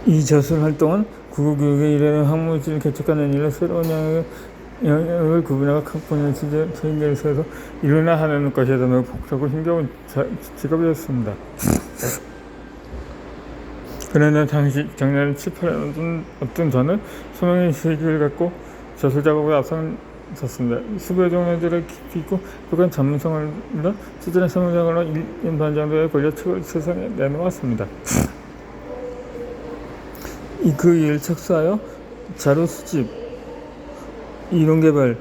이 저술 활동은 국어교육에 이르는 학문지를 개척하는 일로 새로운 영역을 구분하고 학문의 체계에서 일어나 하는 것이다. 매우 복잡하고 힘겨운 직업이었습니다. 그러나 당시 작년 7, 8년 어떤 저는 소명의 세계를 갖고 저술 작업에 앞장섰습니다. 수백 종류들의 깊이 있고 그간 전문성을 수준의 설문장으로 1년 반 정도에 걸려 책을 세상에 내놓았습니다. 그 일을 착수하여 자료 수집, 이론 개발,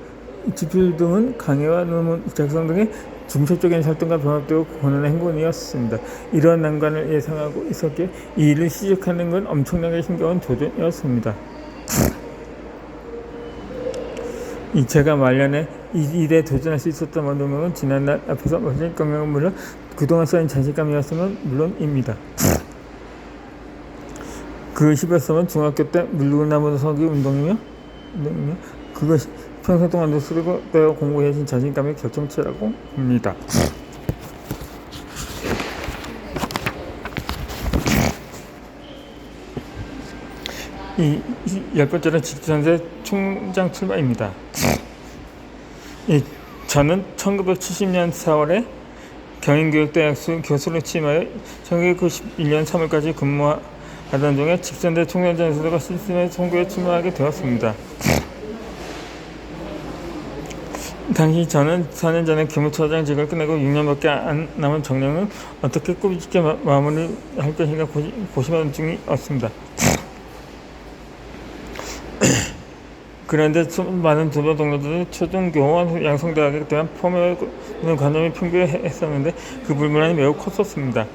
집필 등은 강의와 논문 작성 등의 중첩적인 활동과 병합되고 고난의 행군이었습니다. 이러한 난관을 예상하고 있었기에 이 일을 시작하는 건 엄청나게 힘겨운 도전이었습니다. 제가 말년에 이 일에 도전할 수 있었던 원동력은 지난날 앞에서 말씀 건강은 물론 그동안 쌓인 자신감이었으면 물론입니다. 그 힘이었으면 중학교 때 물구나무 서기 운동이며 그것이 평생 동안 누스르고 떼어 공부해진 자신감의 결정체라고 봅니다. 이 10번째는 직전세 총장 출마입니다. 저는 1970년 4월에 경인교육대학교 교수로 취임하여 1991년 3월까지 근무하던 중에 직전대 총장전에서가 시스템의 선거에 출마하게 되었습니다. 당시 저는 4년 전에 교무처장직을 끝내고 6년밖에 안 남은 정년을 어떻게 꾸짖게 마무리할 것인가 고심하는 중이었습니다. 그런데 많은 두배 동료들이 초중교원 양성대학에 대한 펌웨어는 관점이 풍부했었는데 그 불만이 매우 컸었습니다.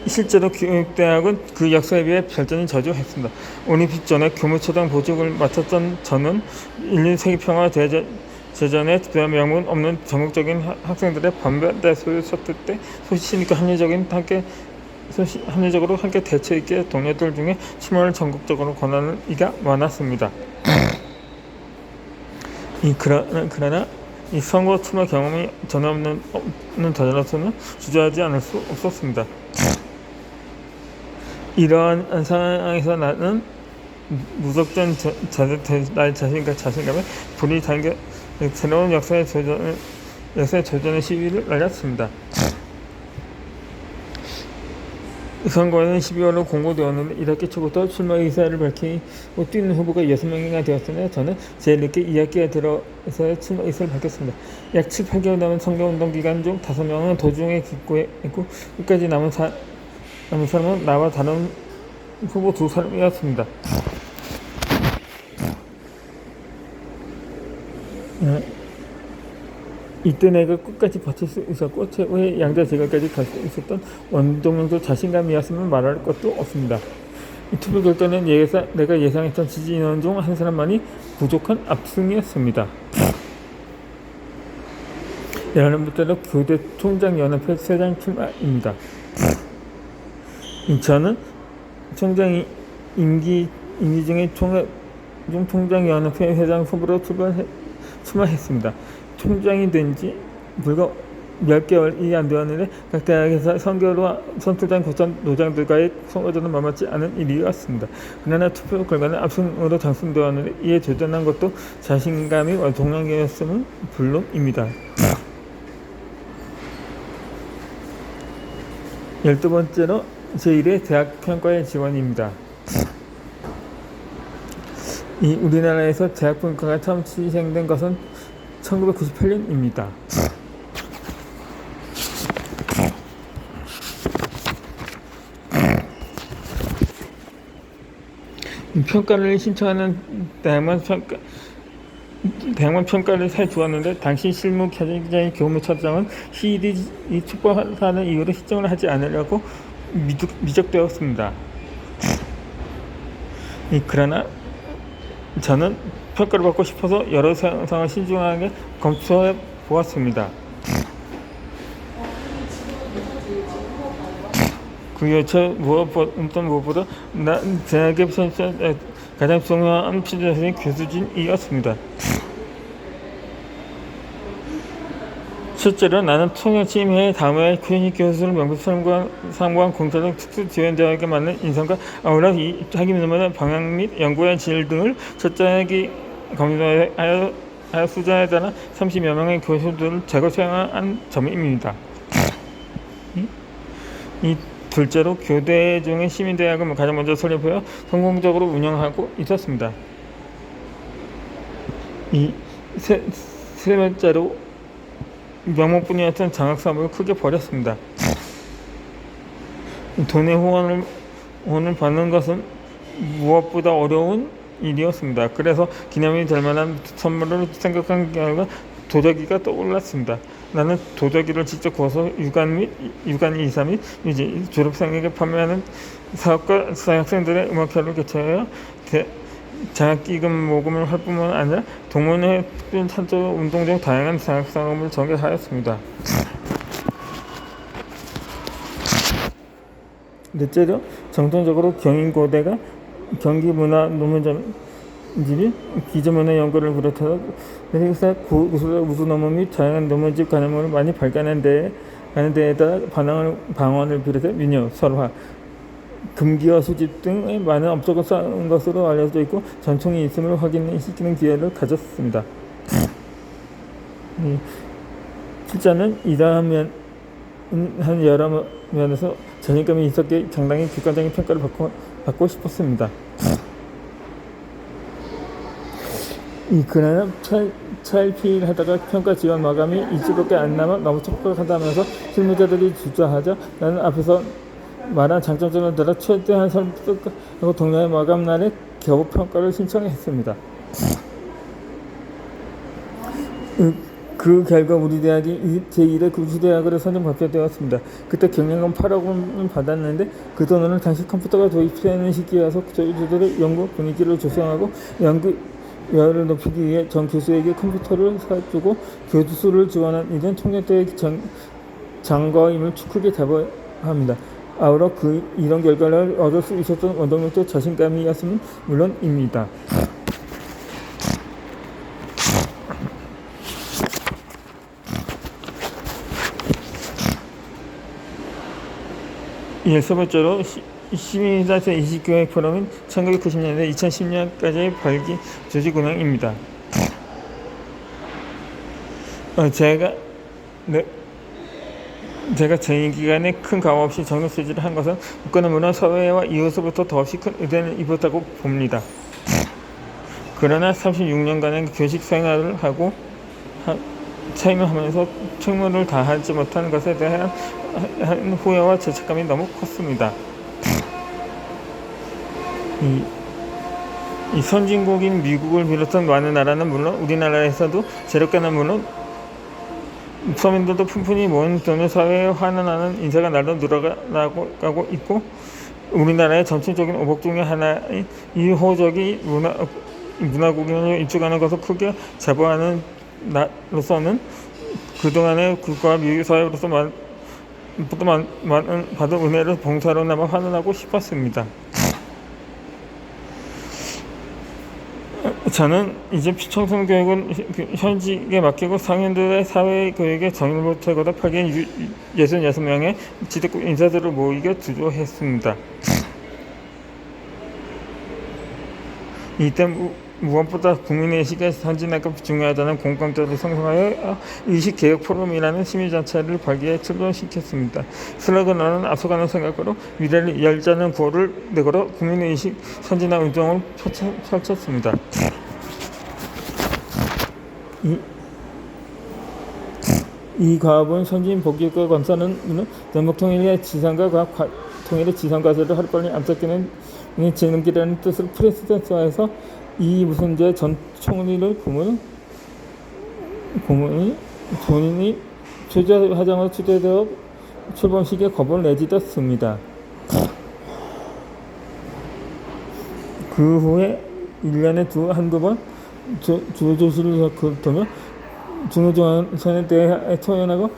실제로 교육대학은 그 역사에 비해 발전이 저조했습니다. 올림픽 전에 교무처장 보직을 맡았던 저는 1, 2세기 평화 제전에 명분 없는 전국적인 학생들의 반대 소리를 썼을 때 소신있고 합리적으로 함께 대처 있게 동료들 중에 출마를 전국적으로 권하는 이가 많았습니다. 그러나 이 선거 출마 경험이 전혀 없는 저자로서는 주저하지 않을 수 없었습니다. 이러한 상황에서 나는 무섭던 나의 자신감에 불이 담겨 새로운 역사의 조전의 시위를 날렸습니다. 선거는 12월로 공고되었는데 1학기 초부터 출마 의사를 밝히고 뛰는 후보가 6명이나 되었으나 저는 제일 늦게 2학기에 들어서야 출마 의사를 밝혔습니다. 약 7, 8개월 남은 선거운동 기간 중 5명은 도중에 기권했고 끝까지 남은 사람은 나와 다른 후보 2사람이었습니다. 이때 내가 끝까지 버틸 수 있었고 최고의 양자 제갈까지 갈 수 있었던 원동력도 자신감이었으면 말할 것도 없습니다. 이 투표 결과는 내가 예상했던 지지 인원 중 한 사람만이 부족한 압승이었습니다. 여러분부터는 교대 총장연합회 회장 출마입니다. 저는 총장 임기 중에 총장연합회 회장 후보로 출마했습니다. 총장이 된 지 불과 몇 개월이 안 되었는데 각 대학에서 선거로 선출된 노장들과의 선거전은 만만치 않은 일이었습니다. 그러나 투표 결과는 압승으로 당선되었는데 이에 도전한 것도 자신감이 동력이었음은 물론입니다. 12번째로 제1회 대학평가의 지원입니다. 우리나라에서 대학평가가 처음 시행된 것은 1998년입니다. 평가를 신청하는 대학만 평가를 해주었는데 당시 실무 기자인 교무처장은 시일이 촉박하는 이유로 신청을 하지 않으려고 미적되었습니다. 그러나 저는 평가를 받고 싶어서 여러 상황을 신중하게 검토해 보았습니다. 그 여차 무엇보다 대학의 가장 중요한 필요한 교수진이었습니다. 실제로 나는 통역팀의 다음에 클리닉 교수를 명부 상부한 공짜적 특수 지원자에게 맞는 인성과 아우라 학위 논문의 방향 및 연구의 질 등을 철저하게 검토하여 수준에 따라 30여 명의 교수들을 재고생한 점입니다. 이 둘째로 교대 중의 시민대학을 가장 먼저 설립하여 성공적으로 운영하고 있었습니다. 세 번째로 명목뿐이었던 장학사업을 크게 벌였습니다. 돈의 후원을 받는 것은 무엇보다 어려운 일이었습니다. 그래서 기념이 될 만한 선물을 생각한 결과 도자기가 떠올랐습니다. 나는 도자기를 직접 구워서 유관 이사 및 유지 졸업생에게 판매하는 사업과 학생들의 음악회를 개최하여 장학기금 모금을 할 뿐만 아니라 동문회 산조 운동 등 다양한 장학사업을 전개하였습니다. 넷째로 정통적으로 경인고대가 경기문화논문집이 기저문화 연구를 비롯해서 세계사 우수 논문 및 다양한 논문집 가능성을 많이 발견하는 데에 따라 방언을 비롯해 민요, 설화, 금기와 수집 등의 많은 업적을 쌓은 것으로 알려져 있고 전통이 있음을 확인시키는 기회를 가졌습니다. 필자는 이러한 여러 면에서 자신감이 있었기에 상당히 객관적인 평가를 받고 싶었습니다. 그러나 차일피일하다가 평가 지원 마감이 일주일밖에 안 남아 너무 촉박하다면서 실무자들이 주저하자 나는 앞에서 말한 장점을 들어 최대한 설득하고 동료의 마감 날에 겨우 평가를 신청했습니다. 그 결과 우리 대학이 제1회 구시대학으로 선정 발표되었습니다. 그때 경영금 8억 원을 받았는데 그 돈으로는 당시 컴퓨터가 도입되는 시기여서 저희들의 연구 분위기를 조성하고 연구열을 높이기 위해 전 교수에게 컴퓨터를 사주고 교수를 지원한 일은 통역대의 장과임을 크게 자부합니다. 아우러 이런 결과를 얻을 수 있었던 원동력도 자신감이었으면 물론입니다. 세 번째로 시민사회 이식교육 포럼은 1990년대 2010년까지의 발기 조직 운영입니다. 제가 재임 기간에 큰 가오 없이 정력 수지를 한 것은 국가는 물론 사회와 이웃으로부터 더없이 큰 의대를 입었다고 봅니다. 그러나 36년간의 교직 생활을 하고 책임하면서 책무를 다하지 못한 것에 대한 후회와 죄책감이 너무 컸습니다. 이 선진국인 미국을 비롯한 많은 나라는 물론 우리나라에서도 재력가는 물론 서민들도 푼푼히 모은 돈을 사회에 환원하는 인사가 날로 늘어나고 있고 우리나라의 전체적인 오복 중의 하나인 이호적인 문화국인을 입증하는 것을 크게 자부하는 나로서는 그동안의 국가와 미국 사회로서 받은 은혜를 봉사로 남아 환원하고 싶었습니다. 저는 이제 청소년 교육은 현직에 맡기고 상인들의 사회교육에 정의를 보태고자 8개 66명의 지도급 인사들을 모이게 주도했습니다. 이때 무엇보다 국민의식에 선진화가 중요하다는 공감대를 형성하여 의식개혁 포럼이라는 시민단체를 발기해 출범시켰습니다. 슬로건은 앞서가는 생각으로 미래를 열자는 구호를 내걸어 국민의식 선진화 운동을 펼쳤습니다. 이 과업은 선진복지국가 건설은 전북통일의 지상과 과학통일의 지상과제를 하루빨리 앞서기는 진흥기라는 뜻을 프레시던스화해서 이 무슨제 전 총리를 고문이 본인이 화장으로 초대되어 출범식에 겁을 내딛었습니다. 그 후에 1년에 한두 번 주조실을 거두며 중후조선에 대해 토론하고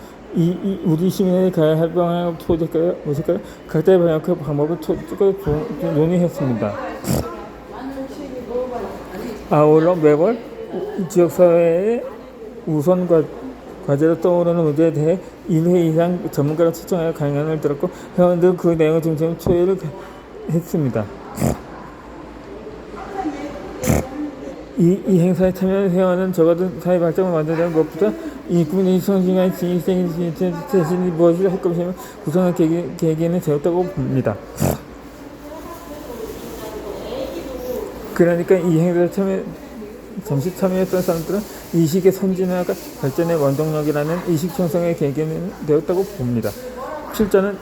우리 시민에 가야 할 방향을 무엇일까요? 각자의 방향 방법을 논의했습니다. 아울러 매월 지역사회의 우선 과제로 떠오르는 문제에 대해 1회 이상 전문가를 초청하여 강연을 들었고 회원들 그 내용을 중심으로 초회를 했습니다. 이 행사에 참여한 회원은 적어도 사회 발전을 만들려는 것보다 이 국민의 성실한 지휘생이 자신이 무엇을 할 것이며 구성할 계기는 되었다고 봅니다. 그러니까 이 행사에 잠시 참여했던 사람들은 의식의 선진화가 발전의 원동력이라는 의식 형성의 계기는 되었다고 봅니다. 실제는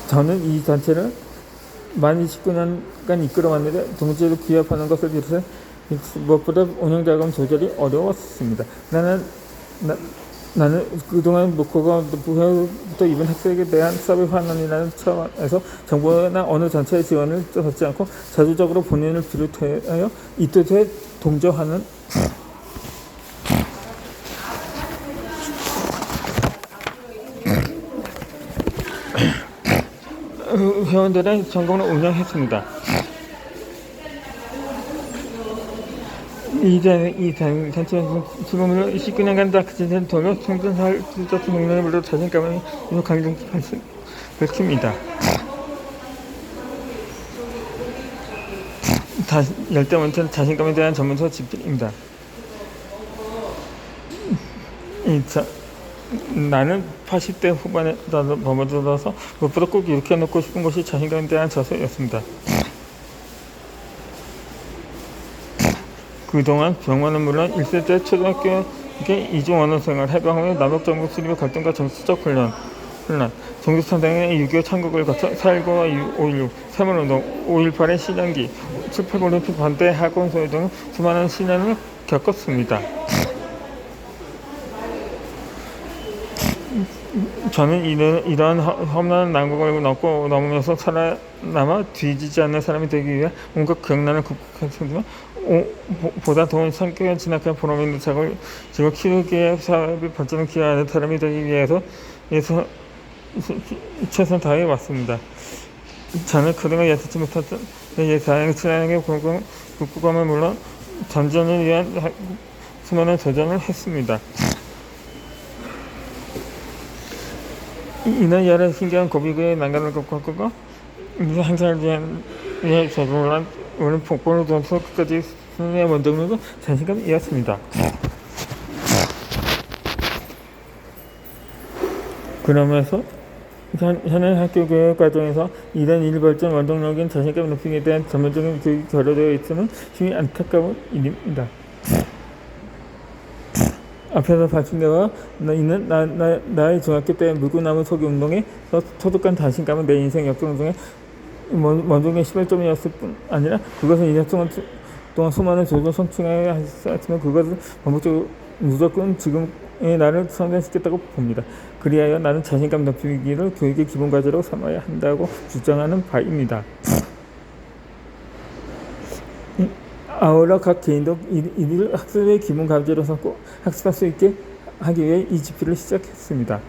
저는 이 단체를 만 29년간 이끌어왔는데 동지를 기업하는 것을 비롯해 무엇보다 운영자금 조절이 어려웠습니다. 나는 그동안 목표가 부회부터 이번 학생에 대한 사회 환원이라는 차원에서 정부나 어느 단체의 지원을 받지 않고 자주적으로 본인을 비롯하여 이 뜻에 동조하는 회원들의 전공을 운영했습니다. 이 단체에서 지금으로 19년간 닥치는 돈을 생존할 수 있었던 능력으로 자신감을 밝힙니다. 열대 원천 자신감에 대한 전문서 집필입니다. 나는 80대 후반에 머물러서 무엇보다 꼭 이렇게 해놓고 싶은 것이 자신감에 대한 저서였습니다. 그동안 병원은 물론 1세 때 초등학교에 이중 언어 생활, 해방 후에 남북정부 수립의 갈등과 정치적 혼란, 종교선동의 6.25 창국을 거쳐 4.19와 5.16, 새마을운동, 5.18의 시장기, 7.8 올림픽 반대 학원 소외 등 수많은 시련을 겪었습니다. 저는 이러한 험난한 난국을 넘으면서 살아남아 뒤지지 않는 사람이 되기 위해 온갖 극난을 극복했지만 보다 더 성격에 진학한 보람 있는 작을 키우기에 사업의 발전을 기여하는 사람이 되기 위해서 최선 다해 왔습니다. 저는 그동안 예상치 못했던 다양한 수량의 국부감을 물론 전전을 위한 수많은 도전을 했습니다. 이는 여러 신기한 고비의 난간을 겪고 항상 위해 적응을 오늘 복권을 통해서 끝까지 승리의 원동력은 자신감이었습니다. 그러면서 현행 학교 교육 과정에서 이런 일발전 원동력인 자신감 높이기에 대한 전문적인 교육이 결여되어 있음은 심히 안타까운 일입니다. 앞에서 발전되어 있는 나의 중학교 때 물구나무 서기 운동에 터득한 자신감은 내 인생 역경 중에 원동의 시발점이었을 뿐 아니라 그것은 2년 동안 수많은 조절 성취해야 했지만 그것은 반복적으로 무조건 지금의 나를 성장시켰다고 봅니다. 그리하여 나는 자신감 높이기를 교육의 기본 과제로 삼아야 한다고 주장하는 바입니다. 아울러 각 개인도 이를 학습의 기본 과제로 삼고 학습할 수 있게 하기 위해 이 집필을 시작했습니다.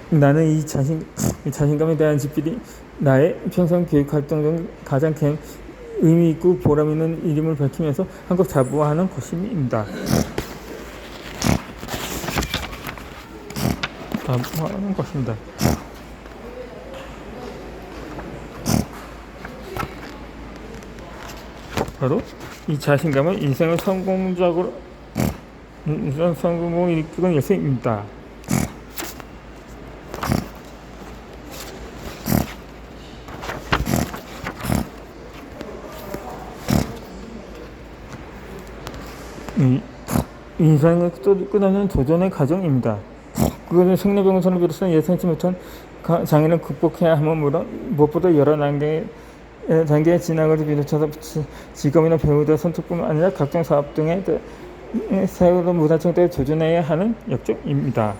나는 이 자신감에 대한 집필이 나의 평생 교육 활동 중 가장 의미 있고 보람 있는 일임을 밝히면서 한껏 자부하는 것입니다. 바로 이 자신감은 인생을 성공을 이끄는 열쇠입니다. 인생을 끝나는 도전의 과정입니다. 그것은 생로병사를 비롯한 예상치 못한 장애를 극복해야 하므로 무엇보다 여러 단계의 진학을 비롯해서 직업이나 배우자 선택뿐만 아니라 각종 사업 등의 새로운 문화청대에 도전해야 하는 역적입니다.